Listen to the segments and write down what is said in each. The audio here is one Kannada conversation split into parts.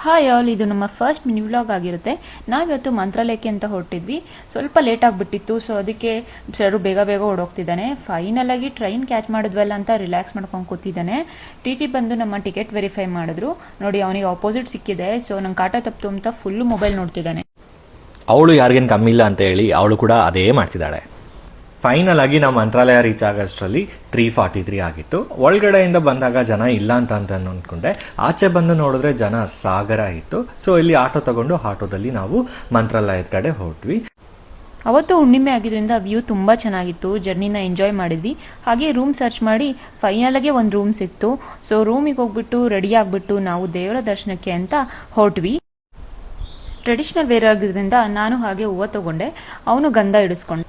ಹಾಯ್ ಆಲ್, ಇದು ನಮ್ಮ ಫಸ್ಟ್ ಮಿನಿ ವ್ಲಾಗ್ ಆಗಿರುತ್ತೆ. ನಾವಿವತ್ತು ಮಂತ್ರಾಲಯಕ್ಕೆ ಅಂತ ಹೊರಟಿದ್ವಿ. ಸ್ವಲ್ಪ ಲೇಟ್ ಆಗಿಬಿಟ್ಟಿತ್ತು, ಸೊ ಅದಕ್ಕೆ ಸರ್ ಬೇಗ ಬೇಗ ಓಡೋಗ್ತಿದ್ದಾನೆ. ಫೈನಲ್ ಆಗಿ ಟ್ರೈನ್ ಕ್ಯಾಚ್ ಮಾಡಿದ್ವಲ್ಲ ಅಂತ ರಿಲ್ಯಾಕ್ಸ್ ಮಾಡ್ಕೊಂಡು ಕೂತಿದ್ದಾನೆ. ಟಿ ಬಂದು ನಮ್ಮ ಟಿಕೆಟ್ ವೆರಿಫೈ ಮಾಡಿದ್ರು. ನೋಡಿ, ಅವನಿಗೆ ಆಪೋಸಿಟ್ ಸಿಕ್ಕಿದೆ. ಸೊ ನಂಗೆ ಕಾಟ ತಪ್ಪಿತು ಅಂತ ಫುಲ್ ಮೊಬೈಲ್ ನೋಡ್ತಿದ್ದಾನೆ. ಅವಳು ಯಾರಿಗೇನು ಕಮ್ಮಿ ಇಲ್ಲ ಅಂತ ಹೇಳಿ ಅವಳು ಕೂಡ ಅದೇ ಮಾಡ್ತಿದ್ದಾಳೆ. ಫೈನಲ್ ಆಗಿ ನಾವು ಮಂತ್ರಾಲಯ ರೀಚ್ ಆಗೋಷ್ಟರಲ್ಲಿ 3:43 ಆಗಿತ್ತು. ಒಳಗಡೆಯಿಂದ ಬಂದಾಗ ಜನ ಇಲ್ಲ ಅಂತ ಅಂದ್ಕೊಂಡೆ. ಆಚೆ ಬಂದು ನೋಡಿದ್ರೆ ಜನ ಸಾಗರ ಇತ್ತು. ಸೊ ಇಲ್ಲಿ ಆಟೋ ತಗೊಂಡು ಆಟೋದಲ್ಲಿ ನಾವು ಮಂತ್ರಾಲಯದ ಕಡೆ ಹೊರಟ್ವಿ. ಅವತ್ತು ಹುಣ್ಣಿಮೆ ಆಗಿದ್ರಿಂದ ವ್ಯೂ ತುಂಬ ಚೆನ್ನಾಗಿತ್ತು. ಜರ್ನಿನ ಎಂಜಾಯ್ ಮಾಡಿದ್ವಿ. ಹಾಗೆ ರೂಮ್ ಸರ್ಚ್ ಮಾಡಿ ಫೈನಲ್ಗೆ ಒಂದು ರೂಮ್ ಸಿಕ್ತು. ಸೊ ರೂಮಿಗೆ ಹೋಗ್ಬಿಟ್ಟು ರೆಡಿ ಆಗಿಬಿಟ್ಟು ನಾವು ದೇವರ ದರ್ಶನಕ್ಕೆ ಅಂತ ಹೊರಟ್ವಿ. ಟ್ರೆಡಿಷನಲ್ ವೇರ್ ಆಗಿದ್ರಿಂದ ನಾನು ಹಾಗೆ ಹೂವು ತಗೊಂಡೆ, ಅವನು ಗಂಧ ಇಡಿಸ್ಕೊಂಡೆ.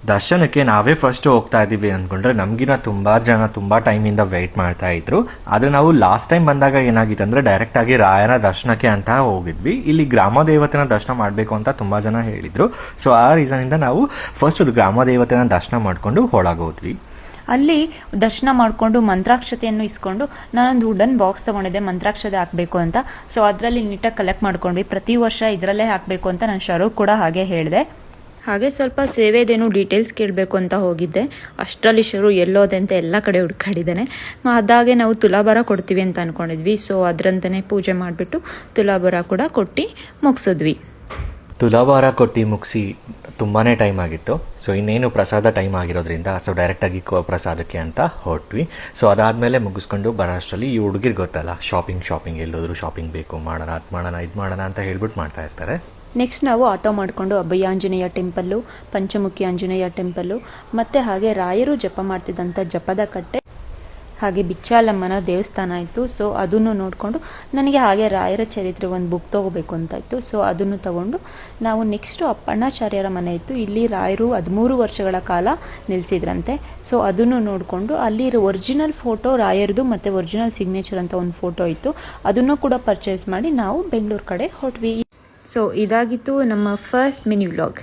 ದರ್ಶನಕ್ಕೆ ನಾವೇ ಫಸ್ಟ್ ಹೋಗ್ತಾ ಇದ್ದೀವಿ ಅಂದ್ಕೊಂಡ್ರೆ ನಮಗಿನ ತುಂಬ ಜನ ತುಂಬ ಟೈಮಿಂದ ವೆಯ್ಟ್ ಮಾಡ್ತಾ ಇದ್ರು. ಆದರೆ ನಾವು ಲಾಸ್ಟ್ ಟೈಮ್ ಬಂದಾಗ ಏನಾಗಿತ್ತು ಅಂದರೆ ಡೈರೆಕ್ಟಾಗಿ ರಾಯನ ದರ್ಶನಕ್ಕೆ ಅಂತ ಹೋಗಿದ್ವಿ. ಇಲ್ಲಿ ಗ್ರಾಮ ದೇವತೆನ ದರ್ಶನ ಮಾಡಬೇಕು ಅಂತ ತುಂಬ ಜನ ಹೇಳಿದರು. ಸೊ ಆ ರೀಸನಿಂದ ನಾವು ಫಸ್ಟ್ ಅದು ಗ್ರಾಮ ದೇವತೆನ ದರ್ಶನ ಮಾಡಿಕೊಂಡು ಹೋಳಾಗೋದ್ವಿ. ಅಲ್ಲಿ ದರ್ಶನ ಮಾಡಿಕೊಂಡು ಮಂತ್ರಾಕ್ಷತೆಯನ್ನು ಇಸ್ಕೊಂಡು ನಾನೊಂದು ವುಡನ್ ಬಾಕ್ಸ್ ತೊಗೊಂಡಿದ್ದೆ ಮಂತ್ರಾಕ್ಷತೆ ಹಾಕಬೇಕು ಅಂತ. ಸೊ ಅದರಲ್ಲಿ ನೀಟಾಗಿ ಕಲೆಕ್ಟ್ ಮಾಡ್ಕೊಂಡ್ವಿ. ಪ್ರತಿ ವರ್ಷ ಇದರಲ್ಲೇ ಹಾಕಬೇಕು ಅಂತ ನಾನು ಶರು ಕೂಡ ಹಾಗೆ ಹೇಳಿದೆ. ಹಾಗೆ ಸ್ವಲ್ಪ ಸೇವೆದೇನು ಡೀಟೇಲ್ಸ್ ಕೇಳಬೇಕು ಅಂತ ಹೋಗಿದ್ದೆ. ಅಷ್ಟರಲ್ಲಿ ಶರು ಎಲ್ಲೋದೆ ಅಂತ ಎಲ್ಲ ಕಡೆ ಹುಡ್ಕಾಡಿದ್ದಾನೆ. ಅದಾಗೆ ನಾವು ತುಲಾಭಾರ ಕೊಡ್ತೀವಿ ಅಂತ ಅಂದ್ಕೊಂಡಿದ್ವಿ. ಸೊ ಅದರಂತೆಯೇ ಪೂಜೆ ಮಾಡಿಬಿಟ್ಟು ತುಲಾಭಾರ ಕೂಡ ಕೊಟ್ಟು ಮುಗಿಸಿದ್ವಿ. ತುಲಾಭಾರ ಕೊಟ್ಟು ಮುಗಿಸಿ ತುಂಬಾ ಟೈಮ್ ಆಗಿತ್ತು. ಸೊ ಇನ್ನೇನು ಪ್ರಸಾದ ಟೈಮ್ ಆಗಿರೋದ್ರಿಂದ ಸೊ ಡೈರೆಕ್ಟಾಗಿ ಪ್ರಸಾದಕ್ಕೆ ಅಂತ ಹೊರಟ್ವಿ. ಸೊ ಅದಾದಮೇಲೆ ಮುಗಿಸ್ಕೊಂಡು ಬರೋಷ್ಟರಲ್ಲಿ ಈ ಹುಡುಗಿರ್ ಗೊತ್ತಲ್ಲ, ಶಾಪಿಂಗ್ ಎಲ್ಲೋದ್ರು ಶಾಪಿಂಗ್ ಬೇಕು, ಮಾಡೋಣ ಅದು ಮಾಡೋಣ ಇದು ಮಾಡೋಣ ಅಂತ ಹೇಳ್ಬಿಟ್ಟು ಮಾಡ್ತಾ ಇರ್ತಾರೆ. ನೆಕ್ಸ್ಟ್ ನಾವು ಆಟೋ ಮಾಡಿಕೊಂಡು ಅಭಯ ಆಂಜನೇಯ ಟೆಂಪಲ್ಲು, ಪಂಚಮುಖಿ ಆಂಜನೇಯ ಟೆಂಪಲ್ಲು, ಮತ್ತು ಹಾಗೆ ರಾಯರು ಜಪ ಮಾಡ್ತಿದ್ದಂಥ ಜಪದ ಕಟ್ಟೆ, ಹಾಗೆ ಬಿಚ್ಚಾಲಮ್ಮನ ದೇವಸ್ಥಾನ ಇತ್ತು. ಸೊ ಅದನ್ನು ನೋಡಿಕೊಂಡು ನನಗೆ ಹಾಗೆ ರಾಯರ ಚರಿತ್ರೆ ಒಂದು ಬುಕ್ ತೊಗೋಬೇಕು ಅಂತ ಇತ್ತು. ಸೊ ಅದನ್ನು ತಗೊಂಡು ನಾವು ನೆಕ್ಸ್ಟು ಅಪ್ಪಣ್ಣಾಚಾರ್ಯರ ಮನೆ ಇತ್ತು. ಇಲ್ಲಿ ರಾಯರು 13 ವರ್ಷಗಳ ಕಾಲ ನಿಲ್ಲಿಸಿದ್ರಂತೆ. ಸೊ ಅದನ್ನು ನೋಡಿಕೊಂಡು ಅಲ್ಲಿ ಒರಿಜಿನಲ್ ಫೋಟೋ ರಾಯರದು ಮತ್ತು ಒರಿಜಿನಲ್ ಸಿಗ್ನೇಚರ್ ಅಂತ ಒಂದು ಫೋಟೋ ಇತ್ತು. ಅದನ್ನು ಕೂಡ ಪರ್ಚೇಸ್ ಮಾಡಿ ನಾವು ಬೆಂಗಳೂರು ಕಡೆ ಹೊರಟ್ವಿ. ಸೊ ಇದಾಗಿತ್ತು ನಮ್ಮ ಫಸ್ಟ್ ಮಿನಿ ವ್ಲಾಗ್.